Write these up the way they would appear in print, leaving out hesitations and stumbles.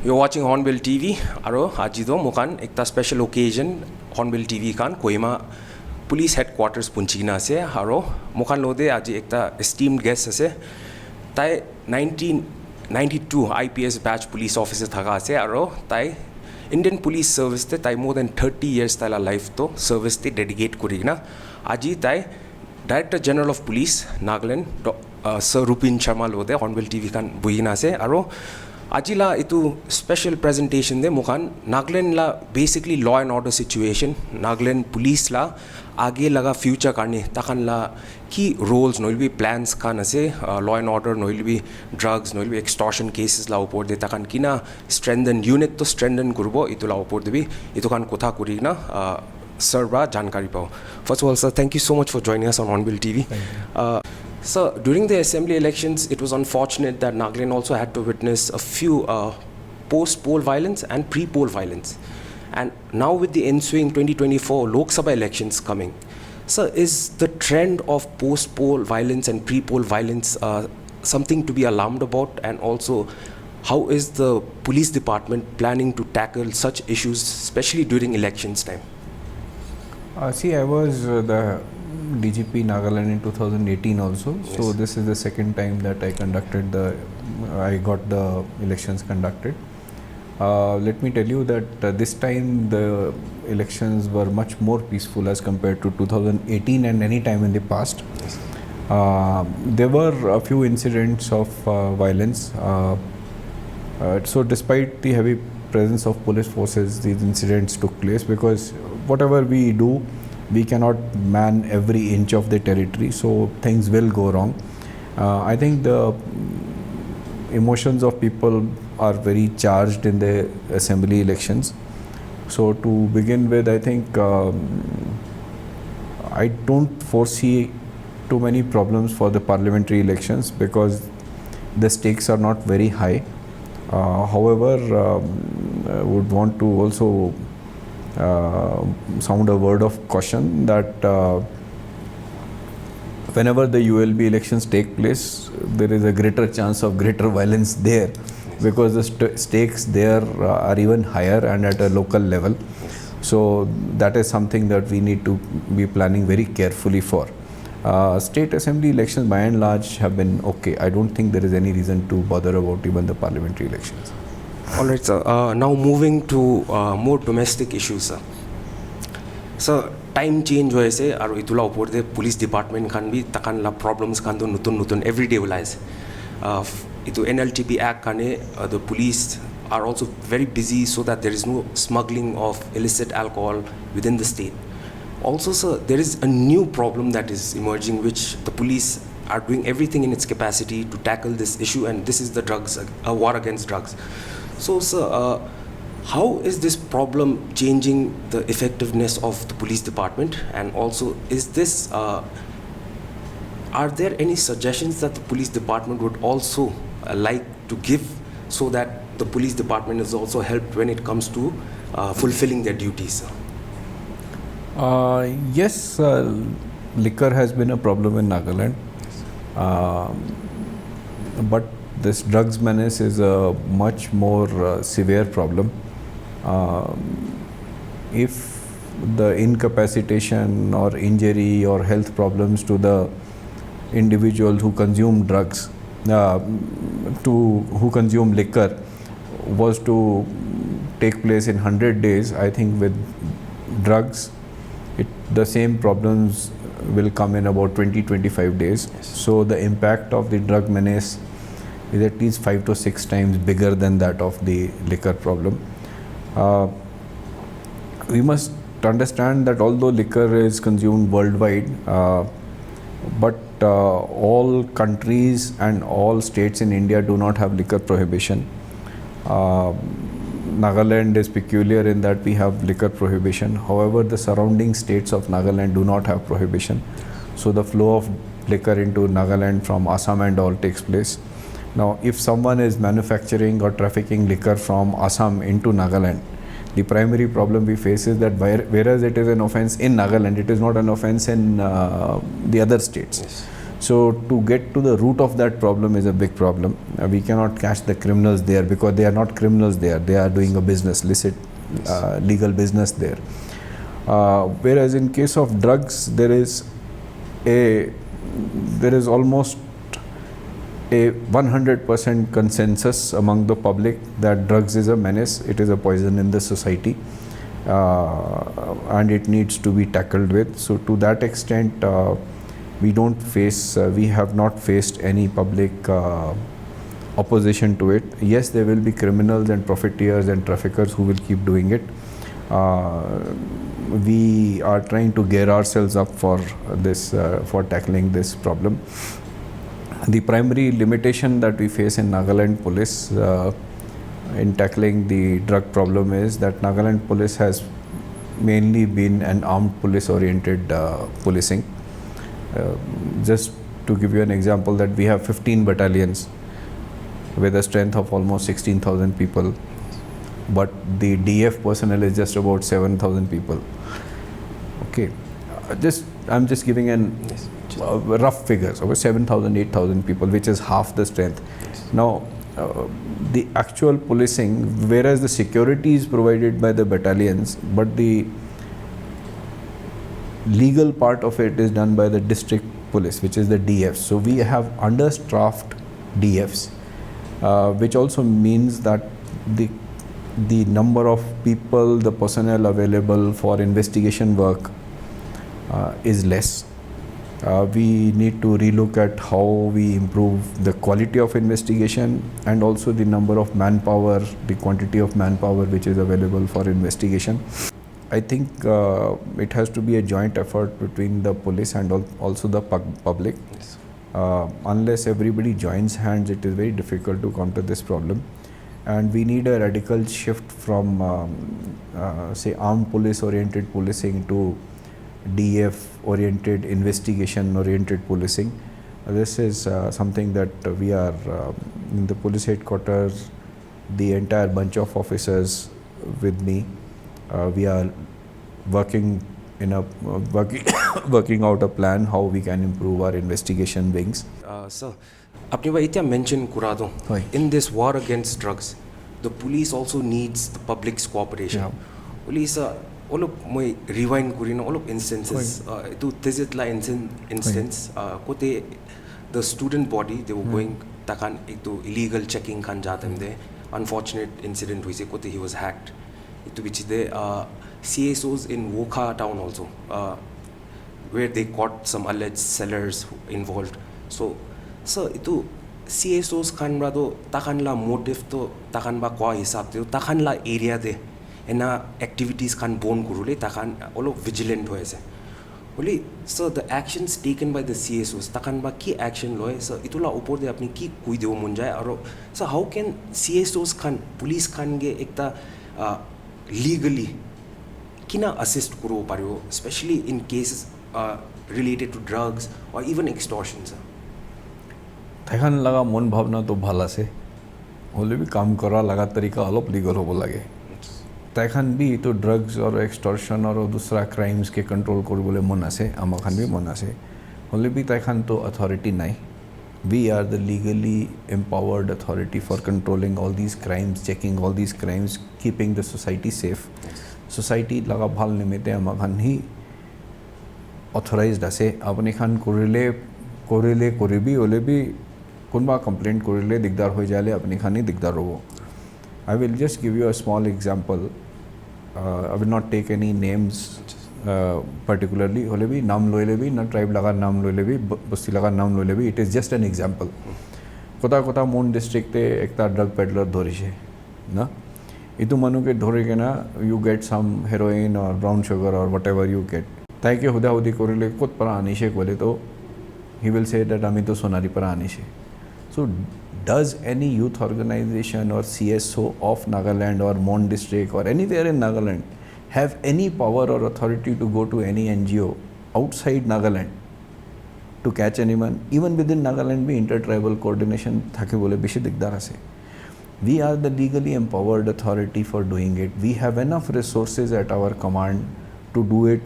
You're watching Hornbill TV. Aro ajido mukan ekta special occasion Hornbill TV kan Kohima Police Headquarters punchina ase. Aro mukan lode aji ekta esteemed guest ase. Tai 1992 IPS batch police officer thaga ase. Aro tai Indian Police Service te tai more than 30 years tala life to service te dedicate kurigna. Aji tai Director General of Police Nagaland Sir Rupin Sharma lode Hornbill TV kan buina ase. Aro Ajila itu special presentation de mukan Nagaland la basically law and order situation Nagaland police la आगे लगा future करने तकन ला की roles Noyyal भी plans का नसे law and order Noyyal भी drugs Noyyal भी extortion cases ला ऊपर दे तकन की ना strengthen unit तो strengthen कुरबो इतो ला ऊपर दे भी इतो कान कोथा कुरी ना sir बा जानकारी पाओ. First of all, sir, thank you so much for joining us on Hornbill TV. So during the assembly elections, it was unfortunate that Nagaland also had to witness a few post-poll violence and pre-poll violence. And now with the ensuing 2024 Lok Sabha elections coming, so is the trend of post-poll violence and pre-poll violence something to be alarmed about? And also, how is the police department planning to tackle such issues, especially during elections time? See, I was the DGP Nagaland in 2018 also. Yes. So this is the second time that I got the elections conducted. Let me tell you that this time the elections were much more peaceful as compared to 2018 and any time in the past. Yes. There were a few incidents of violence. So despite the heavy presence of police forces, these incidents took place because whatever we do, we cannot man every inch of the territory, so things will go wrong. I think the emotions of people are very charged in the assembly elections. So to begin with, I think I don't foresee too many problems for the parliamentary elections because the stakes are not very high. However, I would want to also sound a word of caution that whenever the ULB elections take place, there is a greater chance of greater violence there because the stakes there are even higher and at a local level. So that is something that we need to be planning very carefully for. State assembly elections by and large have been okay. I don't think there is any reason to bother about even the parliamentary elections. Alright, sir. Now moving to more domestic issues, sir. So time change hoye se aru itula upor de police department kan bhi takan la problems kan do nutun everyday ulais. Itu NLTP Act kane the police are also very busy so that there is no smuggling of illicit alcohol within the state. Also, sir, there is a new problem that is emerging which the police are doing everything in its capacity to tackle this issue, and this is the drugs, war against drugs. So, sir, how is this problem changing the effectiveness of the police department? And also, is this, are there any suggestions that the police department would also like to give so that the police department is also helped when it comes to fulfilling their duties, sir? Yes, liquor has been a problem in Nagaland, but this drugs menace is a much more severe problem. If the incapacitation or injury or health problems to the individuals who consume drugs, who consume liquor was to take place in 100 days, I think with drugs, the same problems will come in about 20-25 days. Yes. So the impact of the drug menace is at least 5 to 6 times bigger than that of the liquor problem. We must understand that although liquor is consumed worldwide, but all countries and all states in India do not have liquor prohibition. Nagaland is peculiar in that we have liquor prohibition. However, the surrounding states of Nagaland do not have prohibition. So the flow of liquor into Nagaland from Assam and all takes place. Now, if someone is manufacturing or trafficking liquor from Assam into Nagaland, the primary problem we face is that whereas it is an offence in Nagaland, it is not an offence in the other states. Yes. So to get to the root of that problem is a big problem. We cannot catch the criminals there because they are not criminals there. They are doing a business, licit, legal business there. Whereas in case of drugs, there is almost a 100% consensus among the public that drugs is a menace. It is a poison in the society, and it needs to be tackled with. So to that extent, we have not faced any public opposition to it. Yes, there will be criminals and profiteers and traffickers who will keep doing it. We are trying to gear ourselves up for this, for tackling this problem. The primary limitation that we face in Nagaland police in tackling the drug problem is that Nagaland police has mainly been an armed police oriented policing. Just to give you an example, that we have 15 battalions with a strength of almost 16,000 people, but the DF personnel is just about 7,000 people. Okay, I'm just giving an rough figures of 7,000, 8,000 people, which is half the strength. Now, the actual policing, whereas the security is provided by the battalions, but the legal part of it is done by the district police, which is the DFs. So we have understaffed DFs, which also means that the number of people, the personnel available for investigation work is less. We need to relook at how we improve the quality of investigation and also the number of manpower, the quantity of manpower which is available for investigation. I think it has to be a joint effort between the police and also the public. Yes. Unless everybody joins hands, it is very difficult to counter this problem. And we need a radical shift from, say, armed police-oriented policing to DF-oriented, investigation-oriented policing. This is something that we are in the police headquarters, the entire bunch of officers with me. We are working out a plan how we can improve our investigation wings. Sir, apni ba itya mention kura do. In this war against drugs, the police also needs the public's cooperation. Yeah. Police all of my rewind kurina all of instances to visit la instance kote the student body they were going takan to illegal checking kan jatam de unfortunate incident huise kote he was hacked itu which the CSOs in Wokha town also where they caught some alleged sellers involved. So itu CSOs kan ra do takan la motive to takan ba kwa hisab de takan la area de ena activities kan born kurule takan all vigilant hoise only. So the actions taken by the CSOs takan ba ki action loy so itula upor de apni ki kui deo mun jay aro so how can CSOs kan police kan ge ekta legally kina assist kuro paryo especially in cases related to drugs or even extortion sir. तैखान लगा मन भावना तो भाला से होले भी काम करा लगा तरीका अलग लीगल हो लगे तैखान भी तो ड्रग्स और एक्सटॉर्शन और दूसरा क्राइम्स के कंट्रोल कर बोले मना से आमाखान भी मना से होले भी तैखान तो अथॉरिटी नहीं. We are the legally empowered authority for controlling all these crimes, checking all these crimes, keeping the society safe. Society लगा भाल निमित्ते आमाखान ही authorized असे अपने खान कोरिले कोरिबी ओले भी कुनबा complaint कोरिले दिगदार हो जाले अपने खानी दिगदार हो. I will just give you a small example. I will not take any names particularly. होले भी नाम लोले भी ना tribe लगा नाम लोले भी बस्ती लगा नाम लोले भी. It is just an example. कोता मोन district ते एक ता drug peddler धोरी है ना. इतु मनु के धोरे के ना you get some heroin or brown sugar or whatever you get. ताकि के हुदा हुदी कोरिले कुत पर आनिशे कोले तो he will say that अमी तो सोनारी पर आनिशे. So does any youth organization or CSO of Nagaland or Mon district or anywhere in Nagaland have any power or authority to go to any NGO outside Nagaland to catch anyone? Even within Nagaland भी intertribal coordination थाके बोले Bysshe दिखदार से. We are the legally empowered authority for doing it. We have enough resources at our command to do it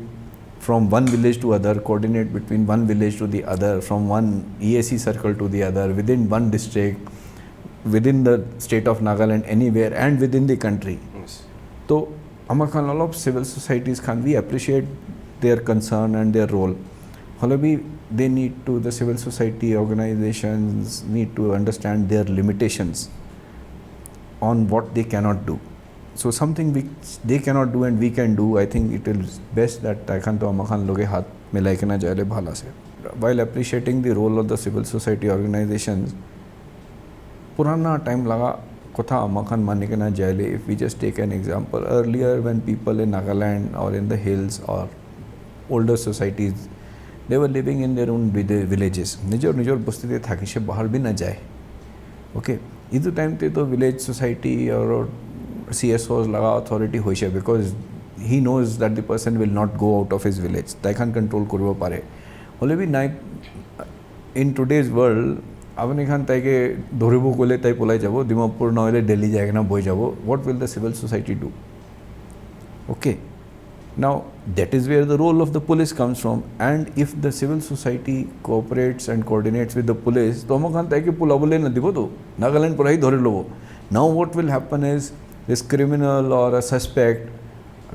from one village to other, coordinate between one village to the other, from one EAC circle to the other, within one district, within the state of Nagaland, anywhere, and within the country. Yes. So, Amakan, all of civil societies can we appreciate their concern and their role. Halabi, they need to, the civil society organizations need to understand their limitations on what they cannot do. So something which they cannot do and we can do, I think it is best that Taikan to Amakan loge hath milai ke na jaile bhala se. While appreciating the role of the civil society organizations, purana time laga kotha Amakan mane ke na jaile. If we just take an example, earlier when people in Nagaland or in the hills or older societies, they were living in their own villages. Nijor basti te thaki she bahar bhi na jaye. Okay, idu time te to village society or CSOs laga authority hoishe because he knows that the person will not go out of his village. They can control korbo pare. Hole bhi in today's world, apne khan taike dhoribo kole tai polai jabo, Dimapur na hole Delhi jayega na boi jabo. What will the civil society do? Okay. Now that is where the role of the police comes from, and if the civil society cooperates and coordinates with the police, to amakhan taike pulabole na dibo to Nagaland pura hi dhori lobo. Now what will happen is this criminal or a suspect,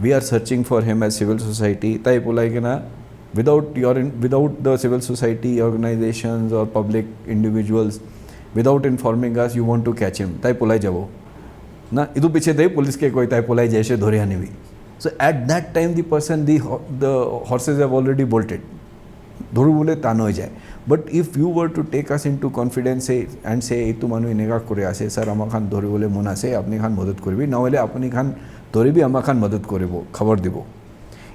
we are searching for him as civil society. Tai pulai ke na without the civil society organizations or public individuals, without informing us, you want to catch him. Tai pulai jabo. Na idu piche dai police ke koi tai pulai jaise dhori ani bhi. So at that time the horses have already bolted. Dhoru bole tano jay. But if you were to take us into confidence and say itu manu inega kore ase sir amakhan dhoru bole mona se apni khan madad korbi na hole apni khan dhori bi amakhan madad korebo khabar dibo.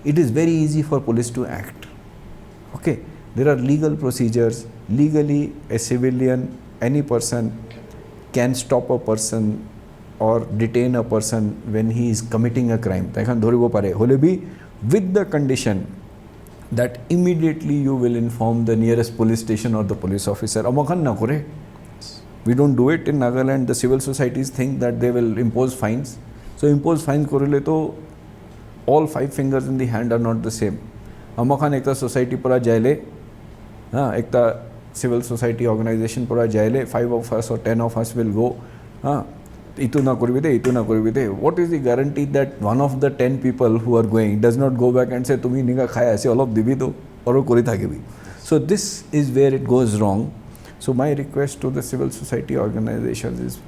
It is very easy for police to act. Okay, there are legal procedures. Legally, a civilian, any person can stop a person or detain a person when he is committing a crime. Taikhan dhoribo pare. Hole bi with the condition that immediately you will inform the nearest police station or the police officer. Amakhan na kore. We don't do it in Nagaland. The civil societies think that they will impose fines. So impose fines korele to all 5 fingers in the hand are not the same. Amakhan ekta society pura jaile, ekta civil society organization pura jaile, 5 of us or 10 of us will go. Itu na koribide. What is the guarantee that one of the 10 people who are going does not go back and say tumi niga khaya aise all of dibi do aur kori thake bhi. So this is where it goes wrong. So my request to the civil society organizations is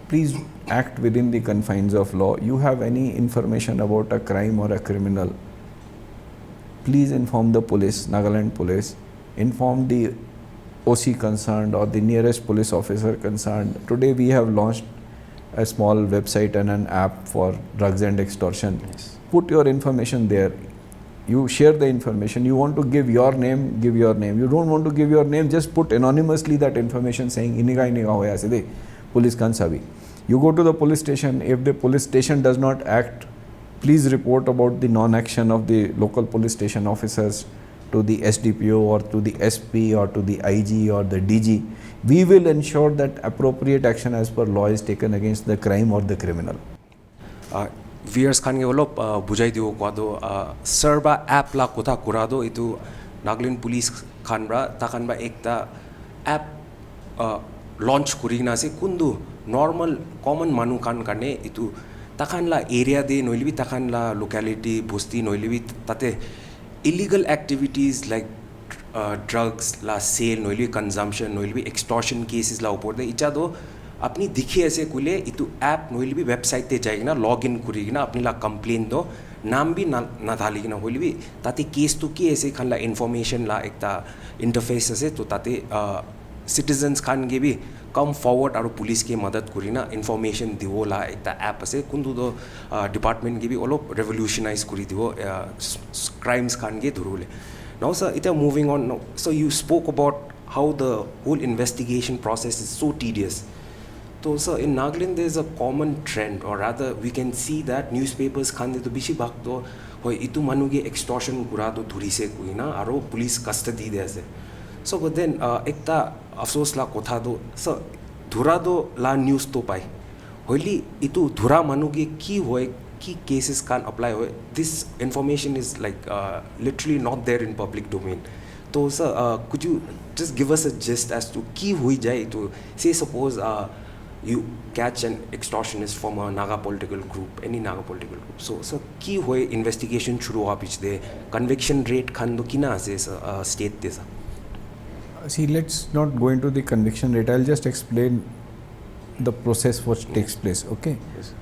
please act within the confines of law. You have any information about a crime or a criminal, please inform the police, Nagaland police, inform the OC concerned or the nearest police officer concerned. Today we have launched a small website and an app for drugs and extortion. Yes. Put your information there. You share the information. You want to give your name, give your name. You don't want to give your name, just put anonymously that information saying iniga hoya se de police kan sabi. You go to the police station. If the police station does not act, please report about the non-action of the local police station officers to the SDPO or to the SP or to the IG or the DG. We will ensure that appropriate action as per law is taken against the crime or the criminal. Viewers khan ke olop bujai dibo kwado serba app la kotha kurado itu Nagaland police khan bra takhan ba ekta app launch kurina se kundu normal common manu khan karne itu takhan la area de noilibi takhan la locality bosti noilibi tate illegal activities like drugs la sale noilibi consumption noilibi extortion cases la upor de icha do apni dikhi ase kule itu app noilibi website te jaigina login kurigina apni la complain do naam bhi na dhaligina hoilibi tate case to ki ase khan la information la ekta interface ase to tate citizens khan ge bhi come forward aru police ke madad kurina information dibo la ekta app ase kundu do department ge bhi olop revolutionize kuri dibo crimes khan ge dhurule. Now sir, it moving on now. So you spoke about how the whole investigation process is so tedious. So sir, in Nagaland there is a common trend, or rather we can see that newspapers khan de to bishi bhag to hoy itu manu ge extortion kura do dhuri se kuina aro police custody de ase. So but then ekta afsos la kotha do sir dhura do la news to pai hoili itu dhura manu ge ki hoy key cases can apply. This information is like literally not there in public domain. So sir, could you just give us a gist as to key hui jai to say suppose you catch an extortionist from a Naga political group, any Naga political group. So key hui investigation shuru hua pichde conviction rate khan do kina ase state desa. See, let's not go into the conviction rate. I'll just explain the process which takes place. Okay. Yes.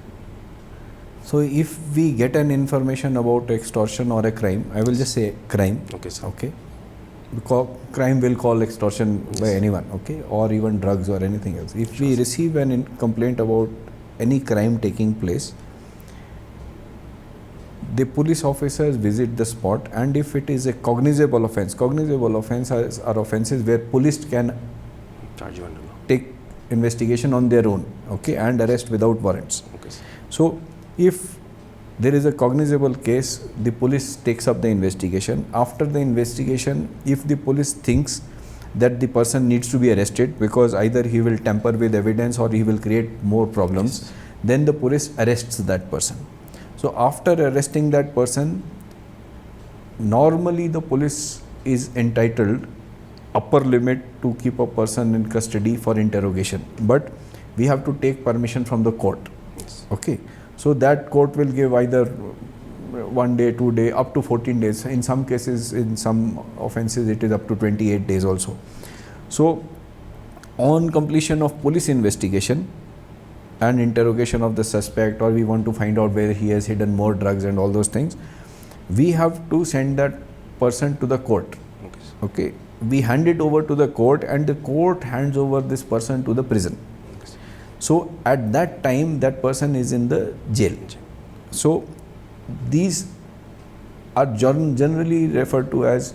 So if we get an information about extortion or a crime, I will just say crime. Okay, sir. Okay. Because crime will call extortion by anyone. Okay, or even drugs or anything else. If we receive an complaint about any crime taking place, the police officers visit the spot, and if it is a cognizable offences are offences where police can Charge you under law. take investigation on their own, okay, and arrest without warrants. Okay, sir. So if there is a cognizable case, the police takes up the investigation. After the investigation, if the police thinks that the person needs to be arrested because either he will tamper with evidence or he will create more problems, Yes. then the police arrests that person. So after arresting that person, normally the police is entitled upper limit to keep a person in custody for interrogation, but we have to take permission from the court. Yes. Okay, so that court will give either 1 day, 2 days, up to 14 days. In some cases, in some offences, it is up to 28 days also. So on completion of police investigation and interrogation of the suspect, or we want to find out whether he has hidden more drugs and all those things, we have to send that person to the court. Okay, sir. Okay, we hand it over to the court, and the court hands over this person to the prison. Okay, sir. So at that time, that person is in the jail. So these are generally referred to as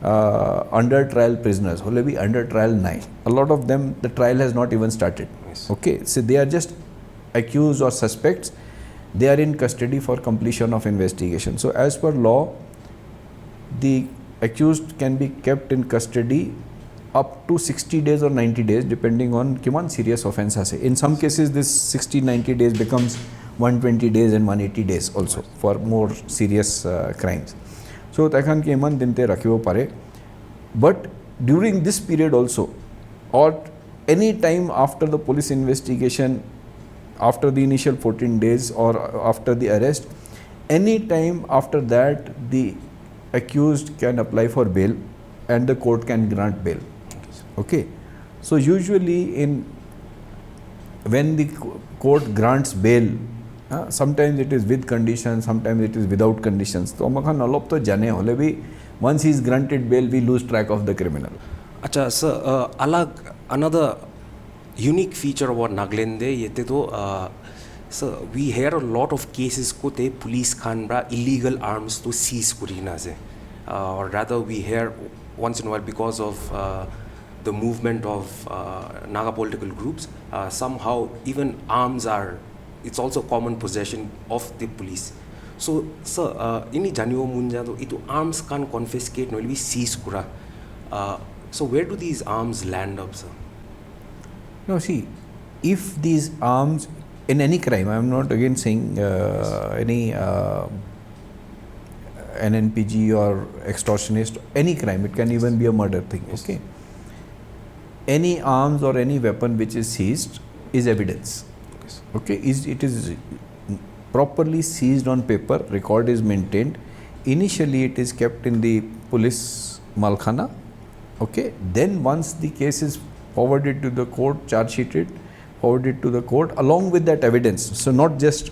under trial prisoners. Will be under trial 9. A lot of them, the trial has not even started. Yes. Okay, so they are just accused or suspects. They are in custody for completion of investigation. So as per law, the accused can be kept in custody up to 60 days or 90 days depending on kiman serious offence ase. In some cases, this 60-90 days becomes 120 days and 180 days also for more serious crimes. So takhan ki iman dinte rakhibo pare. But during this period also, or any time after the police investigation, after the initial 14 days or after the arrest, any time after that, the accused can apply for bail and the court can grant bail. Okay, so usually when the court grants bail, sometimes it is with conditions, sometimes it is without conditions. So once he is granted bail, we lose track of the criminal. Acha, sir, another unique feature about Nagaland yete to sir, we hear a lot of cases ko te police khan bra illegal arms to seize kurina se, or rather we hear once in a while because of the movement of Naga political groups, somehow even arms are, it's also common possession of the police. So sir, ini janyo munja to itu arms can confiscate no will be seize kura. So where do these arms land up, sir? No, see, if these arms in any crime, I am not again saying any NNPG or extortionist, any crime, it can even be a murder thing. Yes. Okay, any arms or any weapon which is seized is evidence. Yes. Okay, it is properly seized on paper, record is maintained. Initially it is kept in the police malkhana. Okay, then once the case is forwarded to the court, charge sheeted, forwarded to the court along with that evidence. So not just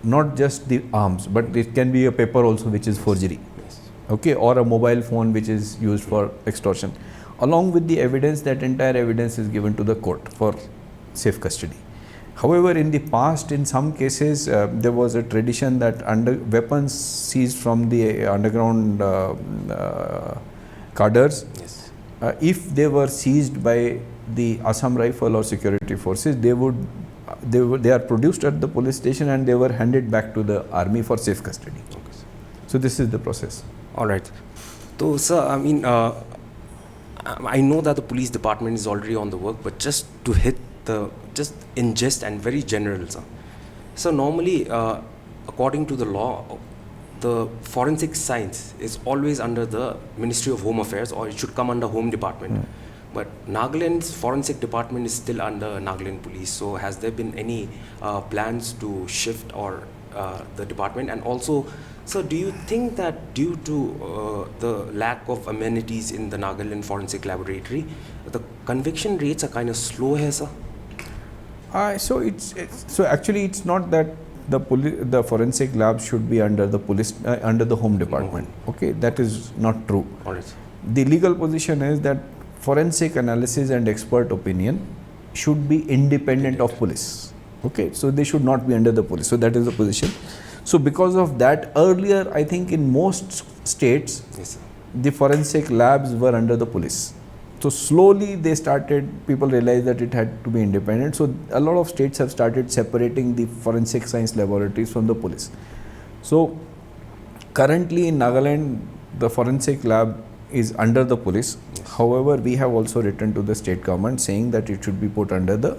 the arms, but it can be a paper also which is forgery. Yes. Okay, or a mobile phone which is used for extortion. Along with the evidence, that entire evidence is given to the court for safe custody. However, in the past, in some cases, there was a tradition that weapons seized from the underground cadres, Yes. if they were seized by the Assam Rifle or security forces, they are produced at the police station and they were handed back to the army for safe custody. Okay, sir. So this is the process. All right. So sir, I mean, I know that the police department is already on the work, but just to hit just in gist and very general, sir. So normally, according to the law, the forensic science is always under the Ministry of Home Affairs, or it should come under Home Department. But Nagaland's forensic department is still under Nagaland Police. So has there been any plans to shift or the department? And also, so do you think that due to the lack of amenities in the Nagaland Forensic Laboratory, the conviction rates are kind of slow here, sir? So actually it's not that the forensic lab should be under the police under the Home Department. Okay, that is not true. All right. The legal position is that forensic analysis and expert opinion should be independent of police. Okay, so they should not be under the police. So that is the position. So because of that, earlier I think in most states, Yes, sir. the forensic labs were under the police. So slowly people realized that it had to be independent. So a lot of states have started separating the forensic science laboratories from the police. So currently in Nagaland, the forensic lab is under the police. Yes. However, we have also written to the state government saying that it should be put under the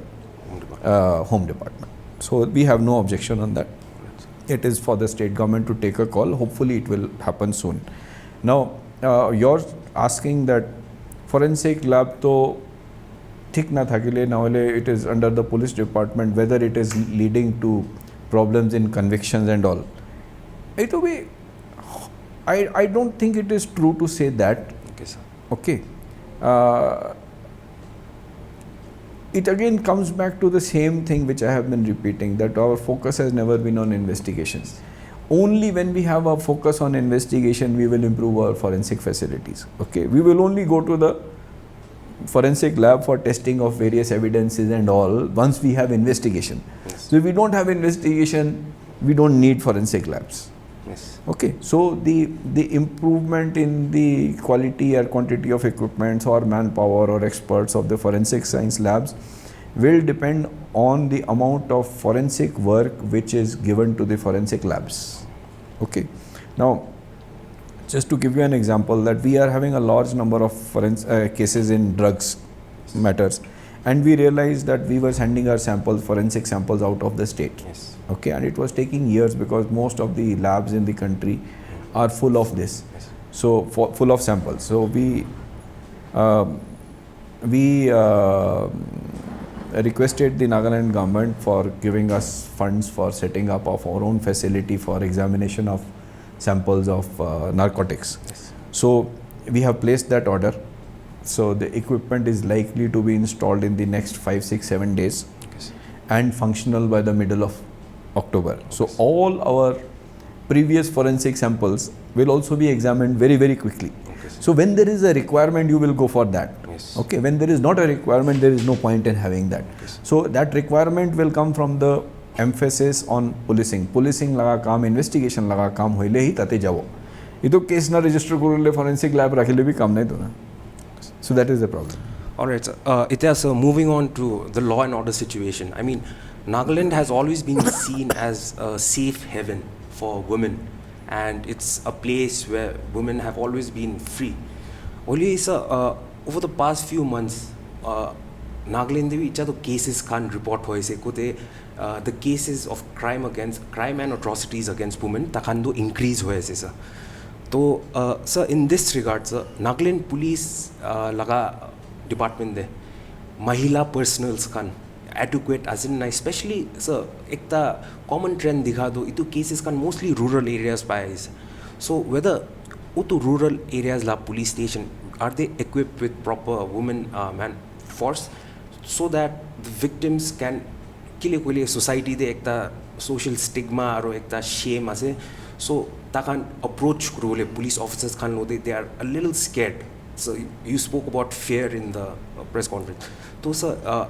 Home Department. So we have no objection on that. It is for the state government to take a call. Hopefully it will happen soon. Now, you're asking that forensic lab to thik na thakile nawale it is under the police department, whether it is leading to problems in convictions and all. It will be, I don't think it is true to say that. Okay, sir. Okay. It again comes back to the same thing which I have been repeating, that our focus has never been on investigations. Only when we have a focus on investigation, we will improve our forensic facilities. Okay, we will only go to the forensic lab for testing of various evidences and all once we have investigation. Yes. So if we don't have investigation, we don't need forensic labs. Yes. Okay, so the improvement in the quality or quantity of equipments or manpower or experts of the forensic science labs will depend on the amount of forensic work which is given to the forensic labs. Okay, now just to give you an example, that we are having a large number of cases in drugs matters, and we realized that we were sending our samples, forensic samples, out of the state. Yes. Okay, and it was taking years because most of the labs in the country are full of this. Yes. So full of samples. So we requested the Nagaland government for giving us funds for setting up of our own facility for examination of samples of narcotics. Yes. So we have placed that order. So the equipment is likely to be installed in the next 5, 6, 7 days Yes. and functional by the middle of October. So all our previous forensic samples will also be examined very, very quickly. Okay, sir. So when there is a requirement, you will go for that. Yes. Okay, when there is not a requirement, there is no point in having that. Yes. So that requirement will come from the emphasis on policing. Policing laga kaam, investigation laga kaam hoile hi tate jabo. Ito case na register korule forensic lab rakhile bhi kaam nahi to na. So that is the problem. All right, sir. Ityas, moving on to the law and order situation. I mean, Nagaland has always been seen as a safe haven for women, and it's a place where women have always been free. Only, sir, over the past few months, Nagaland devi icha to cases can't report hoise kote the cases of crime and atrocities against women takhando increase hoise, sir. So, sir, in this regard, sir, Nagaland Police laga department de mahila personals kan adequate as in especially, sir, ekta common trend dikha do itu cases kan mostly rural areas pais. So whether utu rural areas la police station are they equipped with proper women man force so that the victims can kile society de ekta social stigma aro ekta shame ase, so ta can approach kurole police officers kan lo they are a little scared. So you spoke about fear in the press conference. So sir,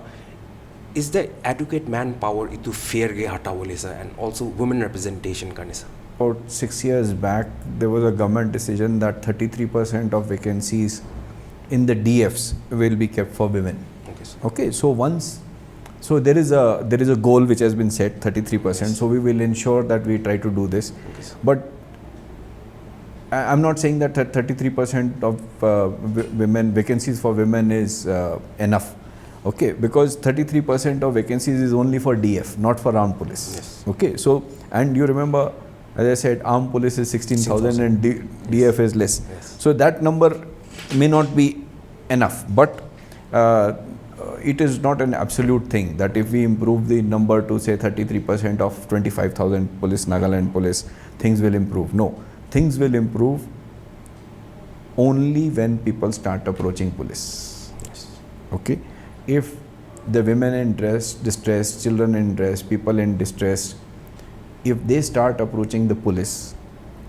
is there adequate manpower itu fear ge hatawole, sir, and also women representation karne, sir? About 6 years back, there was a government decision that 33% of vacancies in the DFs will be kept for women. Okay, sir. Okay, so there is a goal which has been set, 33%. Yes. So we will ensure that we try to do this. Okay, sir. But I'm not saying that 33% of women vacancies for women is enough. Okay, because 33% of vacancies is only for DF, not for armed police. Yes. Okay, so and you remember, as I said, armed police is 16,000 and DF is less. Yes. So that number may not be enough, but it is not an absolute thing that if we improve the number to say 33% of 25,000 police, Nagaland police, things will improve. No, things will improve only when people start approaching police. Yes. Okay, if the women in distress, children in distress, people in distress, if they start approaching the police,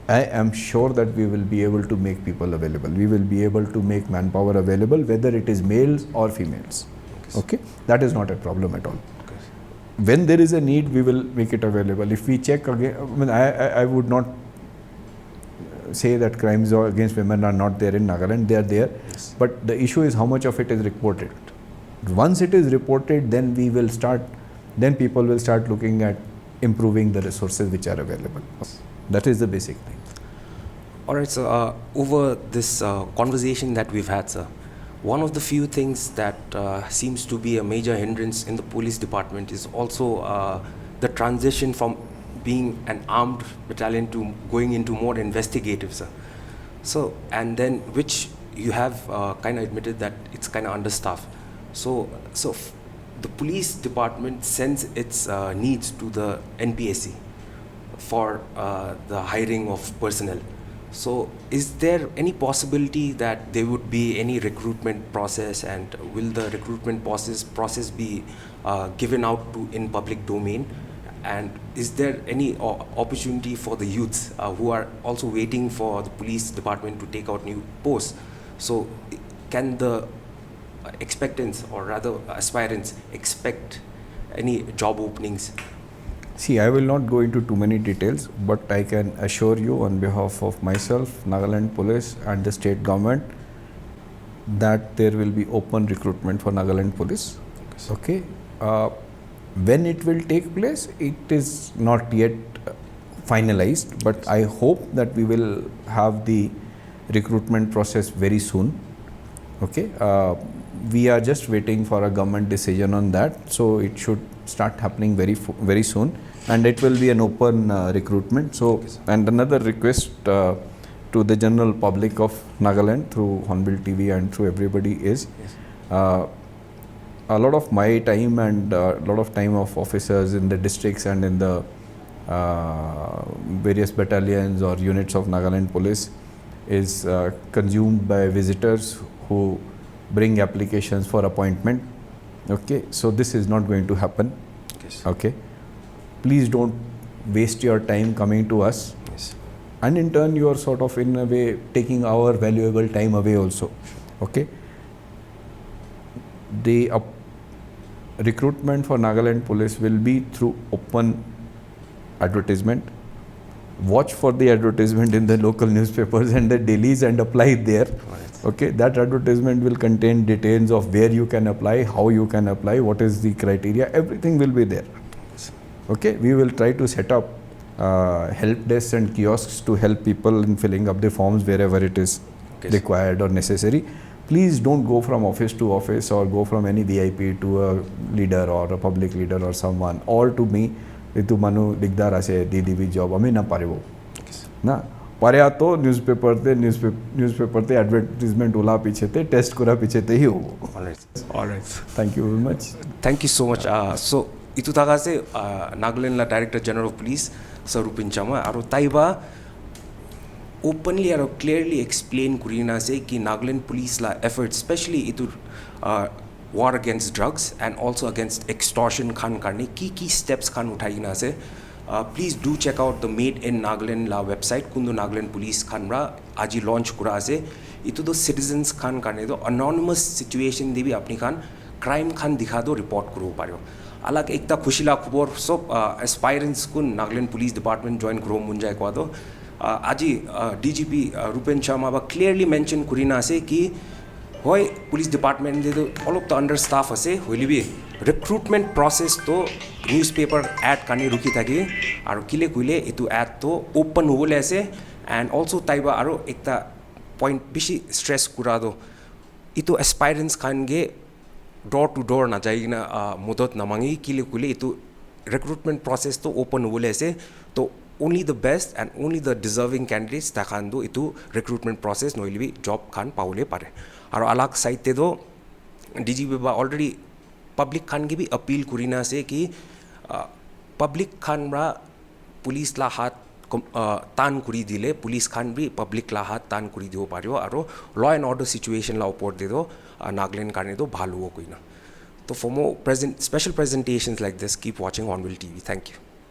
I am sure that we will be able to make people available. We will be able to make manpower available, whether it is males or females. Okay, that is not a problem at all. When there is a need, we will make it available. If we check again, I mean, I would not say that crimes against women are not there in Nagaland. They are there, Yes. but the issue is how much of it is reported. Once it is reported, then we will start. Then people will start looking at improving the resources which are available. That is the basic thing. All right, so over this conversation that we've had, sir, one of the few things that seems to be a major hindrance in the police department is also the transition from being an armed battalion to going into more investigative, sir. So, and then which you have kind of admitted that it's kind of understaffed. So the police department sends its needs to the NPSC for the hiring of personnel. So is there any possibility that there would be any recruitment process, and will the recruitment process be given out to in public domain? And is there any opportunity for the youths who are also waiting for the police department to take out new posts? So can the expectants, or rather aspirants, expect any job openings? See, I will not go into too many details, but I can assure you on behalf of myself, Nagaland Police and the state government that there will be open recruitment for Nagaland Police. Okay. When it will take place, it is not yet finalized, but I hope that we will have the recruitment process very soon. Okay. We are just waiting for a government decision on that, so it should start happening very soon, and it will be an open recruitment. So, and another request to the general public of Nagaland through Hornbilltv and through everybody is, a lot of my time and a lot of time of officers in the districts and in the various battalions or units of Nagaland Police is consumed by visitors who bring applications for appointment. Okay, so this is not going to happen. Yes. Okay, please don't waste your time coming to us. Yes. And in turn you are sort of in a way taking our valuable time away also. Okay, the recruitment for Nagaland Police will be through open advertisement. Watch for the advertisement in the local newspapers and the dailies and apply there. Right. Okay, that advertisement will contain details of where you can apply, how you can apply, what is the criteria, everything will be there. Okay, we will try to set up help desks and kiosks to help people in filling up the forms wherever it is required or necessary. Please don't go from office to office or go from any VIP to a leader or a public leader or someone, or to me, itu manu digdar ase DDV job ami na paribo na parya to newspaper te advertisement ula piche te test kura piche te hi hobo. All right. Thank you very much. Thank you so much. So itu taga se Nagaland la Director General of Police Sir Rupin Sharma aro taiba openly or clearly explain kurina se ki Nagaland Police la efforts, especially itu war against drugs and also against extortion khan karne ki steps khan uthaina se. Please do check out the Made in Nagaland la website kundu Nagaland Police khan ra aji launch kura ase. Itu do citizens khan karne do anonymous situation debi apni khan crime khan dikha do report kuro paryo. Alag ekta khushila khubor sob aspirants kun Nagaland Police Department join kuro munjai kwa do aji DGP Rupin Sharma ba clearly mention kurina ase ki hoy police department de all of the understaff ase hoili bi recruitment process to newspaper ad kani ruki thaki aru kile kuile etu ad to open hobole ase. And also taiba aro ekta point bishi stress kura do itu aspirants khan ge door to door na jai na mudot na mangi kile kule itu recruitment process to open hole ase to only the best and only the deserving candidates ta khan do itu recruitment process noilbi job khan paule pare aro alag side te do DGP ba already public khan ki bi appeal kurina ase ki public khan ra police la hat tan kuri dile police khan bi public la hat tan kuri dio pario aro law and order situation la upor de do Nagaland karne do bhalo ho koina. So for more special presentations like this, keep watching Hornbill TV. Thank you.